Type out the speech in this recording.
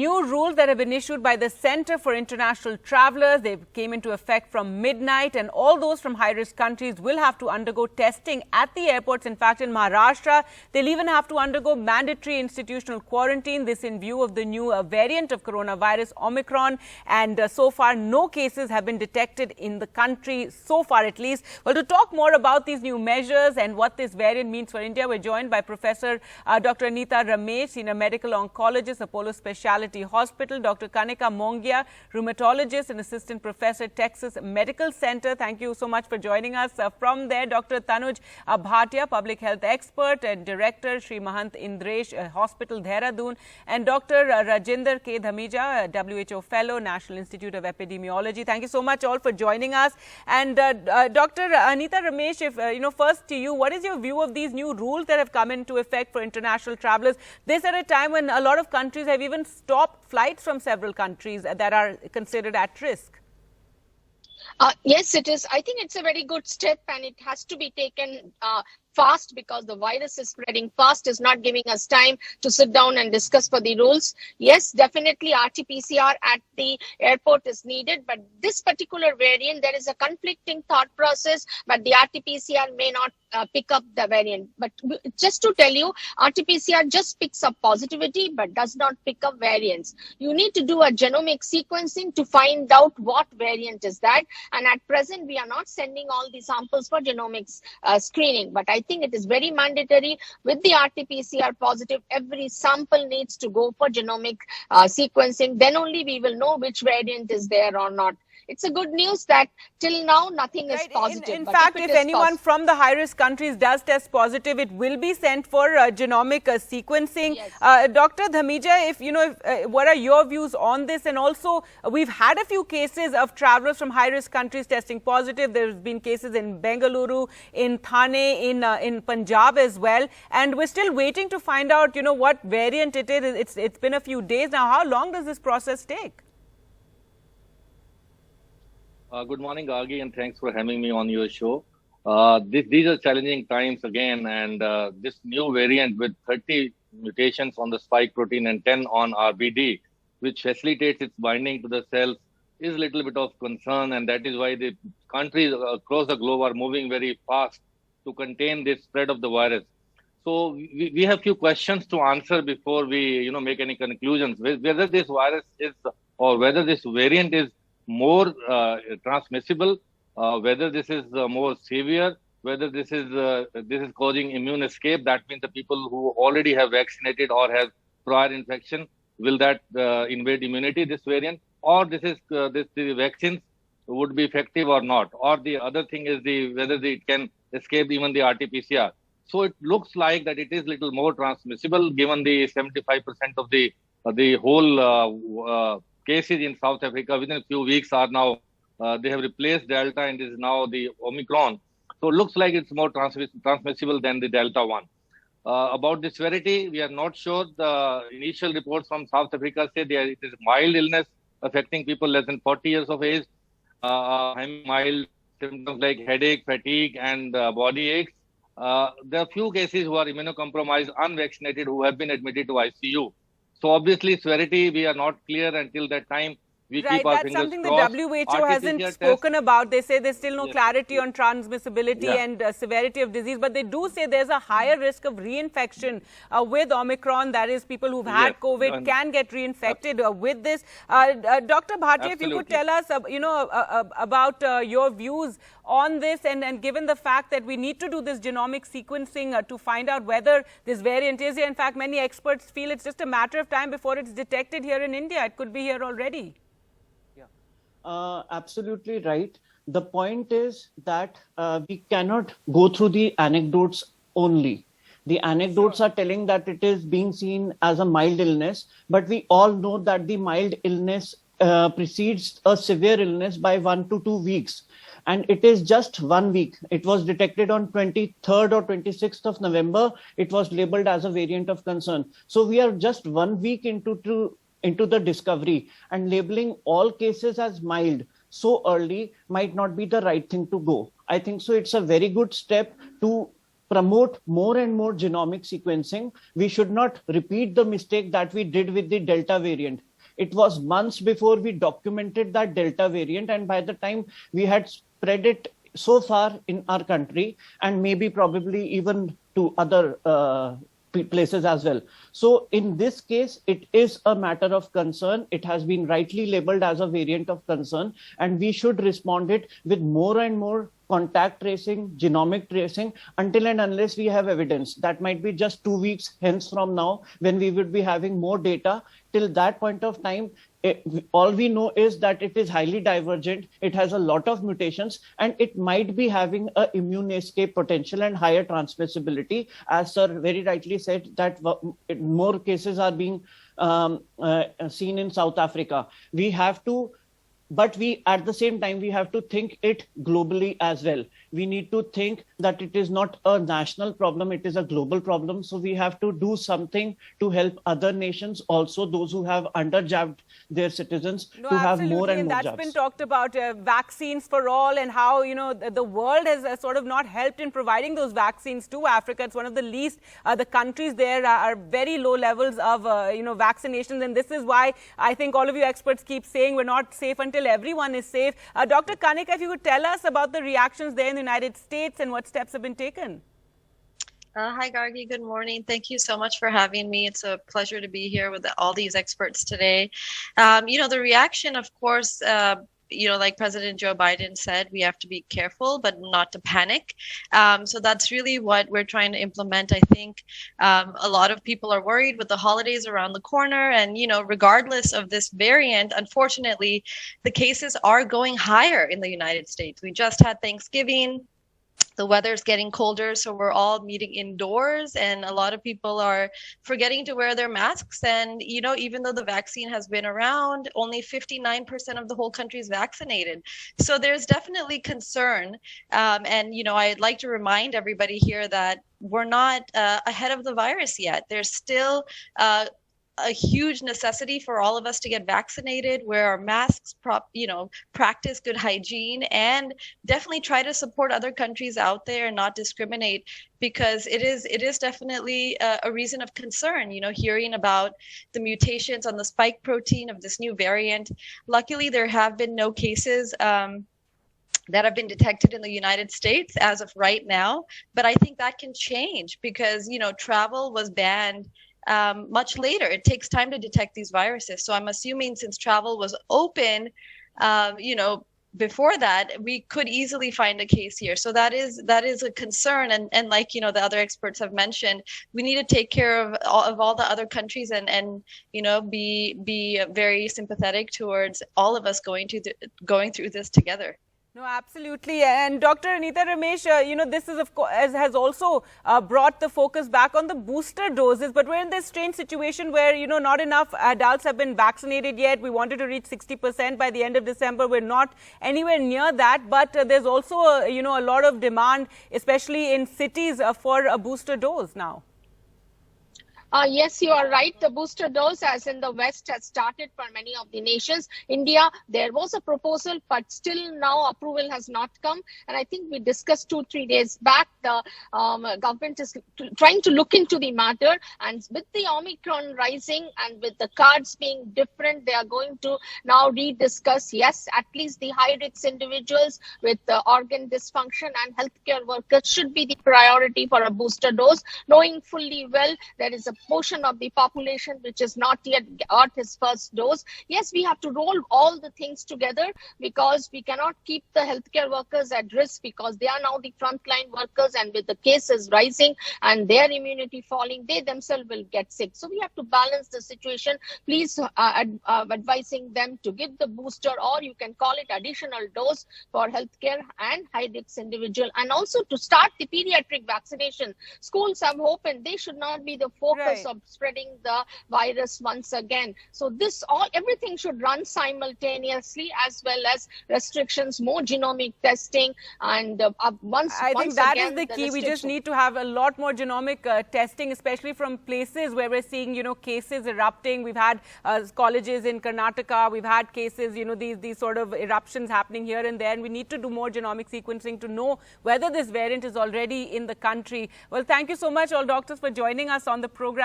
new rules that have been issued by the Center for International Travelers. They came into effect from midnight, and all those from high-risk countries will have to undergo testing at the airports. In fact, in Maharashtra, they'll even have to undergo mandatory institutional quarantine. This in view of the new variant of coronavirus, Omicron. And so far, no cases have been detected in the country, so far at least. Well, to talk more about these new measures and what this variant means for India, we're joined by Professor Dr. Anita Ramesh, Senior Medical Oncologist, Apollo Specialty Hospital, Dr. Kanika Mongia, Rheumatologist and Assistant Professor, Texas Medical Center. Thank you so much for joining us. From there, Dr. Tanuj Bhatia, Public Health Expert and Director, Sri Mahant Indresh Hospital, Dehradun, and Dr. Rajinder K. Dhamija, WHO Fellow, National Institute of Epidemiology. Thank you so much all for joining us. And Dr. Anita Ramesh, if first to you, what is your view of these new rules that have come into effect for international travelers? This at a time when a lot of countries have even stopped flights from several countries that are considered at risk. Yes, it is. I think it's a very good step, and it has to be taken fast, because the virus is spreading fast, is not giving us time to sit down and discuss for the rules. Yes, definitely RT-PCR at the airport is needed, but this particular variant, there is a conflicting thought process, but the RT-PCR may not pick up the variant. But just to tell you, RT-PCR just picks up positivity, but does not pick up variants. You need to do a genomic sequencing to find out what variant is that. And at present, we are not sending all the samples for genomics screening, but I think it is very mandatory. With the RT-PCR positive, every sample needs to go for genomic sequencing. Then only we will know which variant is there or not. It's a good news that till now nothing is positive. In fact, if anyone from the high-risk countries does test positive, it will be sent for genomic sequencing. Yes. Dr. Dhamija, what are your views on this? And also, we've had a few cases of travelers from high-risk countries testing positive. There's been cases in Bengaluru, in Thane, in Punjab as well. And we're still waiting to find out, what variant it is. It's been a few days now. How long does this process take? Good morning, Gargi, and thanks for having me on your show. These are challenging times again, and this new variant with 30 mutations on the spike protein and 10 on RBD, which facilitates its binding to the cells, is a little bit of concern, and that is why the countries across the globe are moving very fast to contain this spread of the virus. So we have few questions to answer before we make any conclusions. Whether this virus is, or whether this variant is more transmissible, whether this is more severe, whether this is causing immune escape. That means the people who already have vaccinated or have prior infection, will that invade immunity, this variant, or the vaccines would be effective or not, or the other thing is whether it can escape even the RT-PCR. So it looks like that it is little more transmissible, given the 75% of the whole cases in South Africa within a few weeks are now, they have replaced Delta and is now the Omicron. So it looks like it's more transmissible than the Delta one. About the severity, we are not sure. The initial reports from South Africa say it is mild illness affecting people less than 40 years of age. Mild symptoms like headache, fatigue, and body aches. There are few cases who are immunocompromised, unvaccinated, who have been admitted to ICU. So obviously, severity, we are not clear until that time. We keep our fingers crossed. That's something the WHO hasn't spoken about. They say there's still no clarity on transmissibility and severity of disease, but they do say there's a higher risk of reinfection with Omicron. That is, people who've had COVID can get reinfected with this. Dr. Bhatia, if you could tell us, about your views on this, and given the fact that we need to do this genomic sequencing to find out whether this variant is here. In fact, many experts feel it's just a matter of time before it's detected here in India. It could be here already. Absolutely right. The point is that we cannot go through the anecdotes only. The anecdotes are telling that it is being seen as a mild illness, but we all know that the mild illness precedes a severe illness by 1 to 2 weeks. And it is just 1 week. It was detected on 23rd or 26th of November. It was labeled as a variant of concern. So we are just 1 week into the discovery, and labeling all cases as mild so early might not be the right thing to go. I think so it's a very good step to promote more and more genomic sequencing. We should not repeat the mistake that we did with the Delta variant. It was months before we documented that Delta variant, and by the time we had spread it so far in our country, and maybe probably even to other places as well. So in this case, it is a matter of concern. It has been rightly labeled as a variant of concern, and we should respond it with more and more contact tracing, genomic tracing, until and unless we have evidence. That might be just 2 weeks hence from now, when we would be having more data. Till that point of time, all we know is that it is highly divergent, it has a lot of mutations, and it might be having an immune escape potential and higher transmissibility. As sir very rightly said, that more cases are being seen in South Africa. We have to, but we at the same time, we have to think it globally as well. We need to think that it is not a national problem, it is a global problem. So we have to do something to help other nations, also those who have underjabbed their citizens, to have more and more jabs. That's been talked about, vaccines for all, and how, you know, the world has sort of not helped in providing those vaccines to Africa. It's one of the least, the countries there are very low levels of, vaccinations. And this is why I think all of you experts keep saying we're not safe until everyone is safe. Dr. Kanika, if you could tell us about the reactions there in the United States and what steps have been taken. Hi, Gargi. Good morning. Thank you so much for having me. It's a pleasure to be here with all these experts today. The reaction, of course, like President Joe Biden said, we have to be careful, but not to panic. So that's really what we're trying to implement. I think a lot of people are worried with the holidays around the corner. And, regardless of this variant, unfortunately, the cases are going higher in the United States. We just had Thanksgiving. The weather's getting colder, so we're all meeting indoors, and a lot of people are forgetting to wear their masks. And, even though the vaccine has been around, only 59% of the whole country is vaccinated. So there's definitely concern. I'd like to remind everybody here that we're not ahead of the virus yet. There's still a huge necessity for all of us to get vaccinated, wear our masks, practice good hygiene, and definitely try to support other countries out there and not discriminate, because it is definitely a reason of concern, hearing about the mutations on the spike protein of this new variant. Luckily, there have been no cases that have been detected in the United States as of right now, but I think that can change because, travel was banned much later. It takes time to detect these viruses. So I'm assuming since travel was open, before that, we could easily find a case here. So that is a concern. And like, the other experts have mentioned, we need to take care of all the other countries and be very sympathetic towards all of us going through this together. No, absolutely. And Dr. Anita Ramesh, this is, of course, has also brought the focus back on the booster doses. But we're in this strange situation where, not enough adults have been vaccinated yet. We wanted to reach 60% by the end of December. We're not anywhere near that. But there's also, a lot of demand, especially in cities, for a booster dose now. Yes, you are right. The booster dose, as in the West, has started for many of the nations. India, there was a proposal, but still now approval has not come. And I think we discussed 2-3 days back, the government is trying to look into the matter. And with the Omicron rising and with the cards being different, they are going to now rediscuss. Yes, at least the high-risk individuals with organ dysfunction and healthcare workers should be the priority for a booster dose, knowing fully well there is a portion of the population which has not yet got his first dose. Yes, we have to roll all the things together because we cannot keep the healthcare workers at risk because they are now the frontline workers, and with the cases rising and their immunity falling, they themselves will get sick. So we have to balance the situation. Please advising them to give the booster, or you can call it additional dose for healthcare and high-risk individual, and also to start the pediatric vaccination. Schools have opened. They should not be the focus of spreading the virus once again. So everything should run simultaneously, as well as restrictions, more genomic testing, and I think that is the key. We just need to have a lot more genomic testing, especially from places where we're seeing, cases erupting. We've had colleges in Karnataka. We've had cases, these sort of eruptions happening here and there. And we need to do more genomic sequencing to know whether this variant is already in the country. Well, thank you so much, all doctors, for joining us on the program.